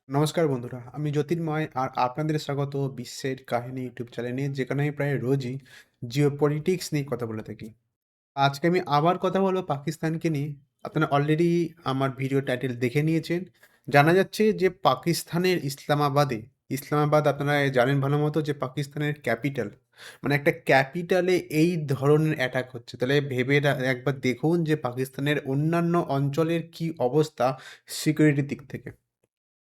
নমস্কার বন্ধুরা, আমি জ্যোতির্ময় আর আপনাদের স্বাগত বিশ্বের কাহিনী ইউটিউব চ্যানেলে যেখানে আমি প্রায় রোজই জিওপলিটিক্স নিয়ে কথা বলে থাকি। আজকে আমি আবার কথা বলবো পাকিস্তানকে নিয়ে। আপনারা অলরেডি আমার ভিডিও টাইটেল দেখে নিয়েছেন। জানা যাচ্ছে যে পাকিস্তানের ইসলামাবাদ আপনারা জানেন ভালো মতো যে পাকিস্তানের ক্যাপিটাল। মানে একটা ক্যাপিটালে এই ধরনের অ্যাটাক হচ্ছে। তাহলে ভেবে একবার দেখুন যে পাকিস্তানের অন্যান্য অঞ্চলের কি অবস্থা সিকিউরিটির দিক থেকে।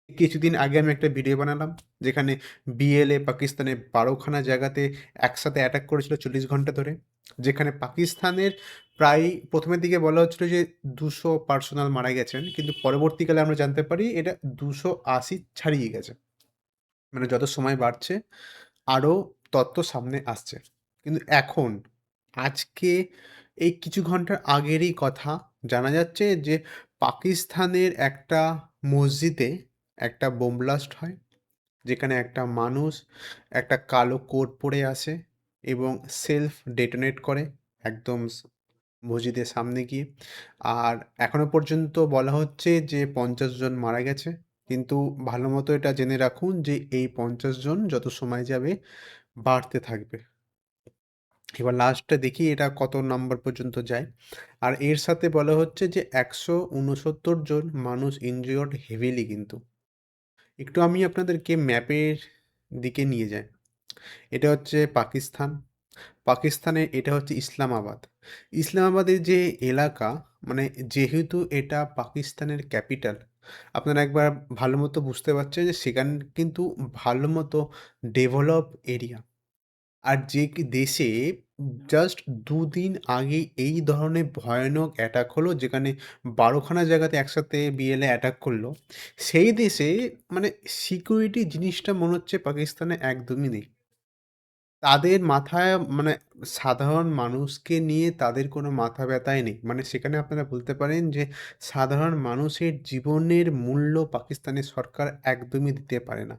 কিছুদিন আগে আমি একটা ভিডিও বানালাম যেখানে বিএলএ পাকিস্তানের ১২ খানা জায়গাতে একসাথে অ্যাটাক করেছিল ৪০ ঘন্টা ধরে। যেখানে পাকিস্তানের প্রায় ১ম এর দিকে বলা হচ্ছিল যে ২০০ পার্সোনাল মারা গেছেন। কিন্তু পরবর্তীকালে আমরা জানতে পারি এটা ২৮০ ছাড়িয়ে গেছে। মানে যত সময় বাড়ছে আরও তথ্য সামনে আসছে। কিন্তু এখন আজকে এই কিছু ঘন্টার আগেরই কথা জানা যাচ্ছে যে পাকিস্তানের একটা মসজিদে একটা বোম ব্লাস্ট হয়। যেখানে একটা মানুষ একটা কালো কোট পরে আসে এবং সেলফ ডেটোনেট করে একদম মসজিদের সামনে গিয়ে। আর এখনো পর্যন্ত বলা হচ্ছে যে ৫০ জন মারা গেছে। কিন্তু ভালো মতো এটা জেনে রাখুন যে এই ৫০ জন যত সময় যাবে বাড়তে থাকবে। এবার লাস্টে দেখি এটা কত নাম্বার পর্যন্ত যায়। আর এর সাথে বলা হচ্ছে যে ১৬৯ জন মানুষ ইনজিওর্ড হেভিলি কিন্তু। একটু আমি আপনাদেরকে ম্যাপের দিকে নিয়ে যাই। এটা হচ্ছে পাকিস্তান। পাকিস্তানে এটা হচ্ছে ইসলামাবাদ। ইসলামাবাদের যে এলাকা মানে যেহেতু এটা পাকিস্তানের ক্যাপিটাল, আপনারা একবার ভালো মতো বুঝতে পারছেন যে সেখানে কিন্তু ভালো মতো ডেভেলপ এরিয়া। আর যে দেশে জাস্ট ২ দিন আগে এই ধরনের ভয়ানক অ্যাটাক হলো যেখানে ১২ খানা জায়গাতে একসাথে বিএলএ অ্যাটাক করলো, সেই দেশে মানে সিকিউরিটি জিনিসটা মনে হচ্ছে পাকিস্তানে একদমই নেই। তাদের মাথায় মানে সাধারণ মানুষকে নিয়ে তাদের কোনো মাথা ব্যথাই নেই। মানে সেখানে আপনারা বলতে পারেন যে সাধারণ মানুষের জীবনের মূল্য পাকিস্তানের সরকার একদমই দিতে পারে না।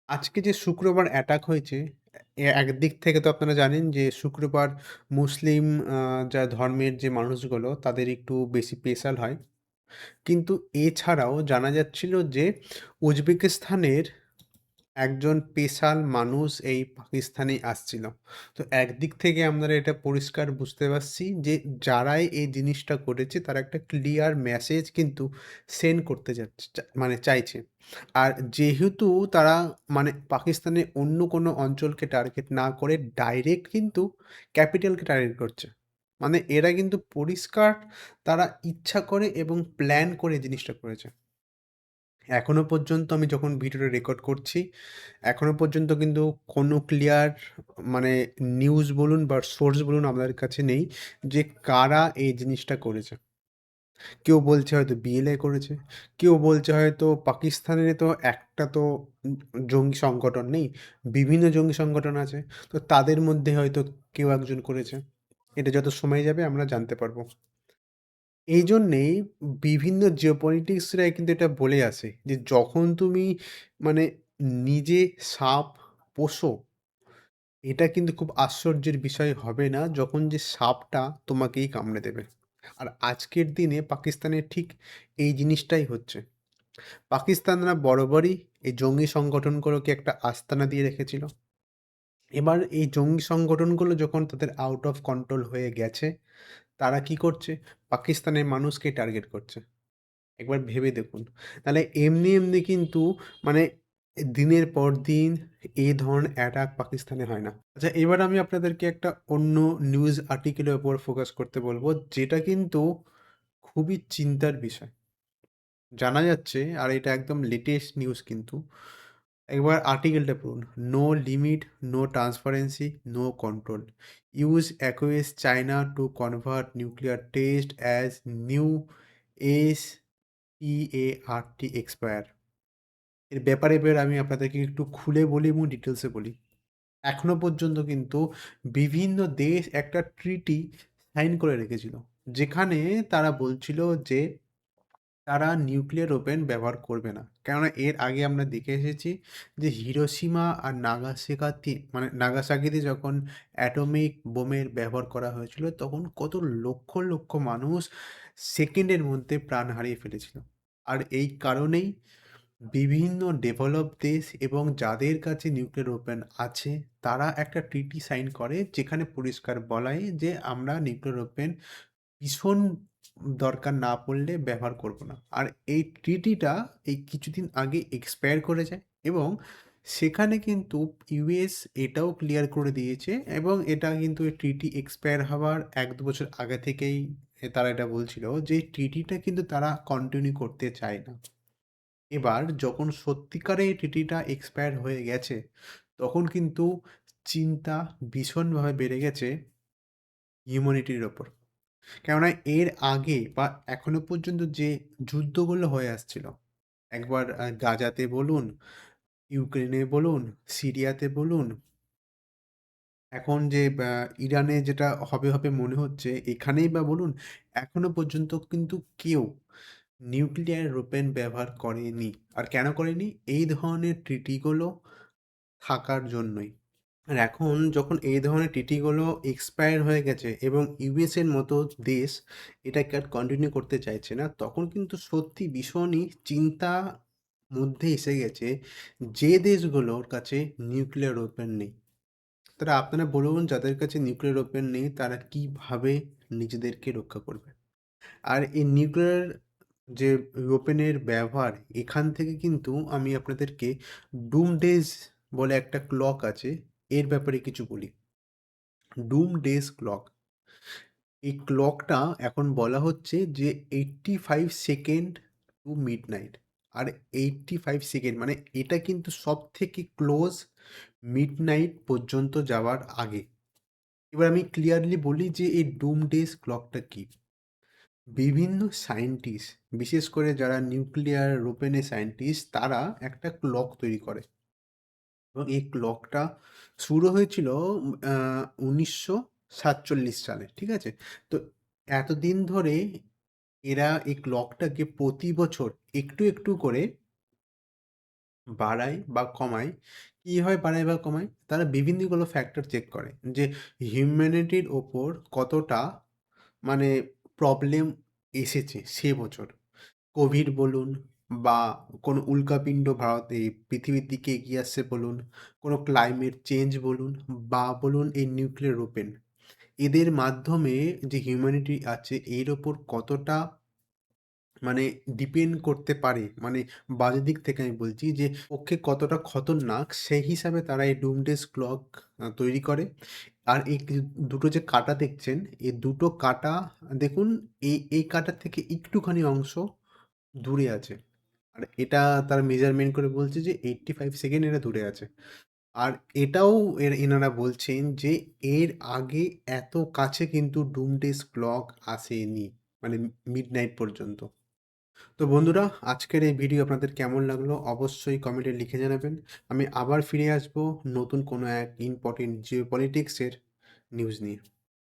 আজকে যে শুক্রবার অ্যাটাক হয়েছে, একদিক থেকে তো আপনারা জানেন যে শুক্রবার মুসলিম আ যা ধর্মের যে মানুষগুলো তাদের একটু বেশি স্পেশাল হয়। কিন্তু এছাড়াও জানা যাচ্ছিল যে উজবেকিস্তানের একজন স্পেশাল মানুষ এই পাকিস্তানে আসছিল। তো একদিক থেকে আমরা এটা পরিষ্কার বুঝতে পারছি যে যারাই এই জিনিসটা করেছে তারা একটা ক্লিয়ার মেসেজ কিন্তু সেন্ড করতে যাচ্ছে মানে চাইছে। আর যেহেতু তারা মানে পাকিস্তানের অন্য কোনো অঞ্চলকে টার্গেট না করে ডাইরেক্ট কিন্তু ক্যাপিটালকে টার্গেট করছে। মানে এরা কিন্তু পরিষ্কার তারা ইচ্ছা করে এবং প্ল্যান করে জিনিসটা করেছে। এখনো পর্যন্ত আমি যখন ভিডিওটা রেকর্ড করছি, এখনো পর্যন্ত কিন্তু কোনো ক্লিয়ার মানে নিউজ বলুন বা সোর্স বলুন আমাদের কাছে নেই যে কারা এই জিনিসটা করেছে। কেউ বলছে হয়তো বিএলএ করেছে, কেউ বলছে হয়তো পাকিস্তানের তো একটা তো উম জঙ্গি সংগঠন নেই, বিভিন্ন জঙ্গি সংগঠন আছে। তো তাদের মধ্যে হয়তো কেউ একজন করেছে। এটা যত সময় যাবে আমরা জানতে পারবো। এইজন্যেই বিভিন্ন জিওপলিটিক্সরা কিন্তু এটা বলে আসে যে, যখন তুমি মানে নিজে সাপ পোষো, এটা কিন্তু খুব আশ্চর্যের বিষয় হবে না যখন যে সাপটা তোমাকেই কামড়ে দেবে। আর আজকের দিনে পাকিস্তানে ঠিক এই জিনিসটাই হচ্ছে। পাকিস্তানরা বরাবরই এই জঙ্গি সংগঠনগুলোকে একটা আস্তানা দিয়ে রেখেছিল। এবার এই জঙ্গি সংগঠনগুলো যখন তাদের আউট অফ কন্ট্রোল হয়ে গেছে, তারা কি করছে? পাকিস্তানের মানুষকে টার্গেট করছে। একবার ভেবে দেখুন। তাহলে এমনি কিন্তু মানে দিনের পর দিন এই ধরনের অ্যাটাক পাকিস্তানে হয় না। আচ্ছা, এবার আমি আপনাদেরকে একটা অন্য নিউজ আর্টিকেলের উপর ফোকাস করতে বলব, যেটা কিন্তু খুবই চিন্তার বিষয়। জানা যাচ্ছে আর এটা একদম লেটেস্ট নিউজ কিন্তু। একবার আর্টিকেলটা পড়ুন। "No limit, no transparency, no control. Use অ্যাকুয়েস China to convert nuclear test as new এস EART এক্সপায়ার।" এর ব্যাপারে এবার আমি আপনাদেরকে একটু খুলে বলি এবং ডিটেলসে বলি। এখনো পর্যন্ত কিন্তু বিভিন্ন দেশ একটা ট্রিটি সাইন করে রেখেছিল। যেখানে তারা বলছিল যে তারা নিউক্লিয়ার ওয়েপন ব্যবহার করবে না। কেননা এর আগে আমরা দেখে এসেছি যে হিরোশিমা আর নাগাসাকিতে যখন অ্যাটমিক বোমের ব্যবহার করা হয়েছিল তখন কত লক্ষ, লক্ষ মানুষ সেকেন্ডের মধ্যে প্রাণ হারিয়ে ফেলেছিল। আর এই কারণেই বিভিন্ন ডেভেলপ দেশ এবং যাদের কাছে নিউক্লিয়ার ওয়েপন আছে, তারা একটা ট্রিটি সাইন করে যেখানে পরিষ্কার বলাই যে আমরা নিউক্লিয়ার ওয়েপন ভীষণ দরকার না পড়লে ব্যবহার করব না। আর এই ট্রিটিটা এই কিছুদিন আগে এক্সপায়ার করে যায় এবং সেখানে কিন্তু ইউএস এটাও ক্লিয়ার করে দিয়েছে এবং এটা কিন্তু এই ট্রিটি এক্সপায়ার হওয়ার ১-২ বছর আগে থেকেই তারা এটা বলছিল যে ট্রিটিটা কিন্তু তারা কন্টিনিউ করতে চায় না। এবার যখন সত্যিকারে এই ট্রিটিটা এক্সপায়ার হয়ে গেছে, তখন কিন্তু চিন্তা ভীষণভাবে বেড়ে গেছে হিউম্যানিটির ওপর। কেননা এর আগে বা এখনো পর্যন্ত যে যুদ্ধগুলো হয়ে আসছিল, একবার গাজাতে বলুন, ইউক্রেনে বলুন, সিরিয়াতে বলুন, এখন যে ইরানে যেটা হবে মনে হচ্ছে, এখানেই বা বলুন, এখনো পর্যন্ত কিন্তু কেউ নিউক্লিয়ার ওয়েপন ব্যবহার করেনি। আর কেন করেনি? এই ধরনের ট্রিটিগুলো থাকার জন্যই। আর এখন যখন এই ধরনের টিটিগুলো এক্সপায়ার হয়ে গেছে এবং ইউএস এর মতো দেশ এটাকে আর কন্টিনিউ করতে চাইছে না, তখন কিন্তু সত্যি ভীষণই চিন্তা মধ্যে এসে গেছে যে দেশগুলোর কাছে নিউক্লিয়ার ওয়েপন নেই। তারা আপনারা বলুন যাদের কাছে নিউক্লিয়ার ওয়েপন নেই তারা কিভাবে নিজেদেরকে রক্ষা করবে? আর এই নিউক্লিয়ার যে ওয়েপনের ব্যবহার এখান থেকে কিন্তু আমি আপনাদেরকে ডুমডেজ বলে একটা ক্লক আছে, এর ব্যাপারে কিছু বলি। ডুমডেজ ক্লক। এই ক্লকটা এখন বলা হচ্ছে যে 85 সেকেন্ড টু মিডনাইট। আর 85 সেকেন্ড মানে এটা কিন্তু সবথেকে ক্লোজ মিডনাইট পর্যন্ত যাওয়ার আগে। এবার আমি ক্লিয়ারলি বলি যে এই ডুমডেজ ক্লকটা কী? বিভিন্ন সায়েন্টিস্ট, বিশেষ করে যারা নিউক্লিয়ার ওয়েপনের সায়েন্টিস্ট, তারা একটা ক্লক তৈরি করে এবং এই ক্লকটা শুরু হয়েছিল ১৯৪৭ সালে। ঠিক আছে? তো এতদিন ধরে এরা এই ক্লকটাকে প্রতি বছর একটু করে বাড়ায় বা কমায়। কিভাবে বাড়ায় বা কমায়? তারা বিভিন্নগুলো ফ্যাক্টর চেক করে যে হিউম্যানিটির ওপর কতটা মানে প্রবলেম এসেছে সে বছর। কোভিড বলুন বা কোনো উল্কাপিন্ড ভারতে পৃথিবীর দিকে এগিয়ে আসছে বলুন, কোনো ক্লাইমেট চেঞ্জ বলুন বা বলুন এই নিউক্লিয়ার ওয়েপন। এদের মাধ্যমে যে হিউম্যানিটি আছে এর ওপর কতটা মানে ডিপেন্ড করতে পারে, মানে বাজে দিক থেকে আমি বলছি যে পক্ষে কতটা খতরনাক সেই হিসাবে তারা এই ডুমডেজ ক্লক তৈরি করে। আর এই দুটো যে কাঁটা দেখছেন, এই দুটো কাঁটা দেখুন এই কাঁটার থেকে একটুখানি অংশ দূরে আছে। আর এটা তারা মেজারমেন্ট করে বলছে যে 85 সেকেন্ড এরা দূরে আছে। আর এটাও এনারা বলছেন যে এর আগে এত কাছে কিন্তু ডুমডেজ ক্লক আসেনি। মানে মিডনাইট পর্যন্ত। তো বন্ধুরা, আজকের এই ভিডিও আপনাদের কেমন লাগলো অবশ্যই কমেন্টে লিখে জানাবেন। আমি আবার ফিরে আসবো নতুন কোনো এক ইম্পর্টেন্ট জিওপলিটিক্সের নিউজ নিয়ে।